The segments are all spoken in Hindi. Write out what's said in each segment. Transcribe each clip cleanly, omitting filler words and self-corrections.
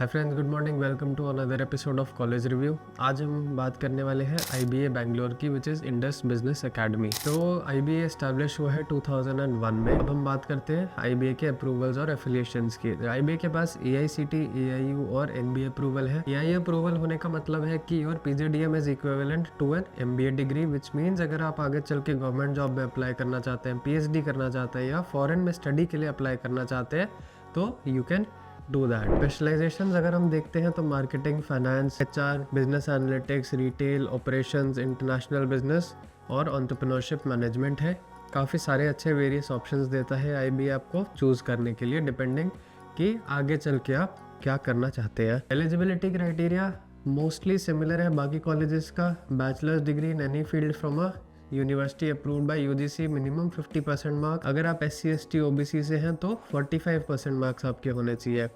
Hi friends, good morning. Welcome to another episode of college review. आज हम बात करने वाले हैं IBA बैंगलोर की, which is Indus Business Academy. तो IBA एस्टैब्लिश हुआ है 2001 में। अब हम बात करते हैं IBA के अप्रूवल्स और एफिलिएशंस की। IBA के पास AICT, AIU और NBA अप्रूवल है। AIU अप्रूवल होने का मतलब है कि your PGDM is equivalent to an MBA degree, which means अगर आप आगे चल के गवर्नमेंट जॉब में अप्लाई करना चाहते हैं, PhD करना चाहते हैं या फॉरेन में स्टडी के लिए अप्लाई करना चाहते हैं तो you can do that. Specialisation अगर हम देखते हैं तो marketing, finance, HR, business analytics, retail, operations, international business और एंटरप्रेन्योरशिप मैनेजमेंट है। काफ़ी सारे अच्छे वेरियस ऑप्शंस देता है IBA आपको चूज़ करने के लिए, डिपेंडिंग कि आगे चल के आप क्या करना चाहते हैं। एलिजिबिलिटी क्राइटेरिया मोस्टली सिमिलर है बाकी कॉलेजेस का। Bachelors degree in any field from a university approved by UGC, minimum 50% mark. अगर आप SC ST OBC से हैं तो 45% मार्क्स आपके होने चाहिए।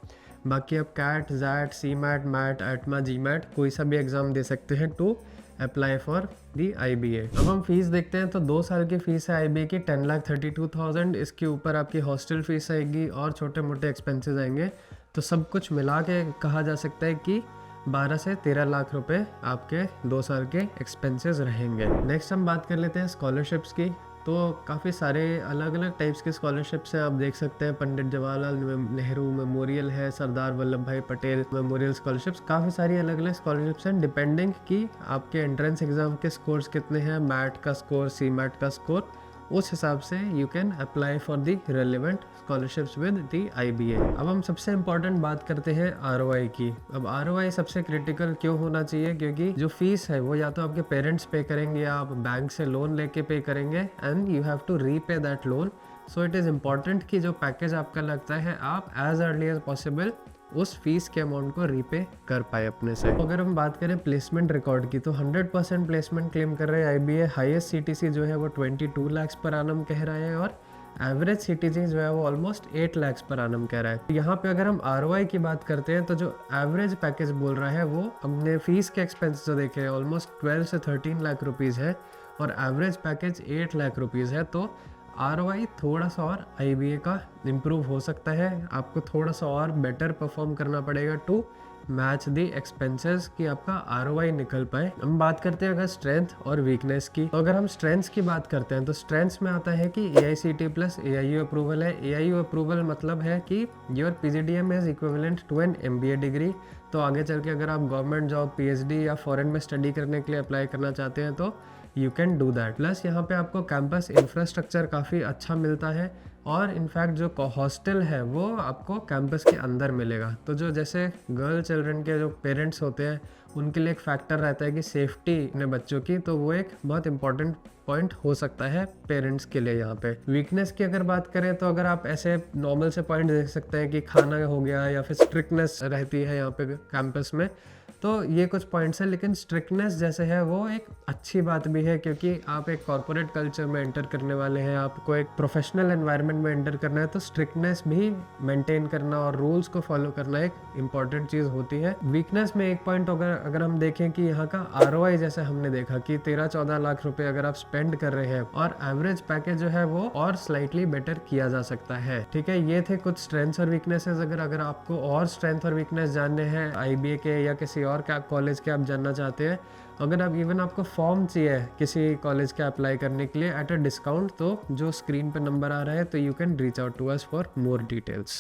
बाकी आप CAT, ZAT, CMAT, MAT, ATMA, GMAT कोई सा भी एग्ज़ाम दे सकते हैं to apply for the IBA। अब हम फीस देखते हैं तो 2 साल की फ़ीस है IBA की 10,32,000। इसके ऊपर आपकी हॉस्टल फीस आएगी और छोटे मोटे एक्सपेंसेस आएंगे। तो सब कुछ मिला के कहा जा सकता है कि 12 से 13 लाख रुपए आपके 2 साल के एक्सपेंसेस रहेंगे। नेक्स्ट हम बात कर लेते हैं स्कॉलरशिप्स की। तो काफ़ी सारे अलग अलग टाइप्स की स्कॉलरशिप्स हैं, आप देख सकते हैं। पंडित जवाहरलाल नेहरू मेमोरियल है, सरदार वल्लभ भाई पटेल मेमोरियल स्कॉलरशिप्स, काफ़ी सारी अलग अलग स्कॉलरशिप्स हैं डिपेंडिंग कि आपके एंट्रेंस एग्जाम के स्कोर्स कितने हैं, मैट का स्कोर, CMAT का स्कोर, उस हिसाब से you can apply for the relevant scholarships with the IBA। अब हम सबसे इम्पॉर्टेंट बात करते हैं ROI की। अब ROI सबसे क्रिटिकल क्यों होना चाहिए? क्योंकि जो फीस है वो या तो आपके पेरेंट्स पे करेंगे या आप बैंक से लोन लेके पे करेंगे and you have to repay that loan. So it is important कि जो पैकेज आपका लगता है आप एज अर्ली एज पॉसिबल उस फीस के अमाउंट को रीपे कर पाए अपने से। अगर हम बात करें प्लेसमेंट रिकॉर्ड की तो 100% प्लेसमेंट क्लेम कर रहे हैं IBA। हाईएस्ट CTC जो है वो 22 लाख पर आनम कह रहा है और एवरेज CTC जो है वो ऑलमोस्ट 8 लाख पर आनम कह रहा है। यहाँ पे अगर हम ROI की बात करते हैं तो जो एवरेज पैकेज बोल रहा है वो हमने फीस के एक्सपेंस जो देखे हैं ऑलमोस्ट 12 से 13 लाख रुपीज़ है और एवरेज पैकेज 8 लाख रुपीज़ है। तो ROI थोड़ा सा और IBA का इम्प्रूव हो सकता है। आपको थोड़ा सा और बेटर परफॉर्म करना पड़ेगा टू मैच दी एक्सपेंसेस कि आपका ROI निकल पाए। हम बात करते हैं अगर स्ट्रेंथ और वीकनेस की। तो अगर हम स्ट्रेंथ्स की बात करते हैं तो स्ट्रेंथ्स में आता है कि AICT प्लस AIU अप्रूवल है। AIU अप्रूवल मतलब है कि your PGDM is equivalent to an MBA degree. तो आगे चल के अगर आप गवर्नमेंट जॉब, PhD या फॉरेन में स्टडी करने के लिए अप्लाई करना चाहते हैं तो you can do that. Plus यहाँ पे आपको कैंपस इंफ्रास्ट्रक्चर काफ़ी अच्छा मिलता है और इनफैक्ट जो हॉस्टल है वो आपको कैंपस के अंदर मिलेगा। तो जो जैसे गर्ल चिल्ड्रन के जो पेरेंट्स होते हैं उनके लिए एक फैक्टर रहता है कि सेफ्टी अपने बच्चों की, तो वो एक बहुत इंपॉर्टेंट पॉइंट हो सकता है पेरेंट्स के लिए। यहाँ पे वीकनेस की अगर बात करें तो अगर आप ऐसे नॉर्मल से पॉइंट देख सकते हैं कि खाना हो गया या फिर स्ट्रिक्टनेस रहती है यहाँ पे कैंपस में, तो ये कुछ पॉइंट्स हैं। लेकिन स्ट्रिक्टनेस जैसे है वो एक अच्छी बात भी है क्योंकि आप एक कॉर्पोरेट कल्चर में एंटर करने वाले हैं, आपको एक प्रोफेशनल एनवायरनमेंट में एंटर करना है, तो स्ट्रिक्टनेस भी मेंटेन करना और रूल्स को फॉलो करना एक इंपॉर्टेंट चीज़ होती है। वीकनेस में एक पॉइंट अगर हम देखें कि यहाँ का ROI जैसे हमने देखा कि 13-14 लाख रुपए अगर आप स्पेंड कर रहे हैं और एवरेज पैकेज जो है वो और स्लाइटली बेटर किया जा सकता है। ठीक है, ये थे कुछ स्ट्रेंथ्स और वीकनेसेस। अगर आपको और स्ट्रेंथ और वीकनेस जानने हैं IBA के या किसी और कॉलेज के आप जानना चाहते हैं, अगर आप इवन आपको फॉर्म चाहिए किसी कॉलेज के अप्लाई करने के लिए एट अ डिस्काउंट, तो जो स्क्रीन पे नंबर आ रहा है तो you can reach out to us for more details.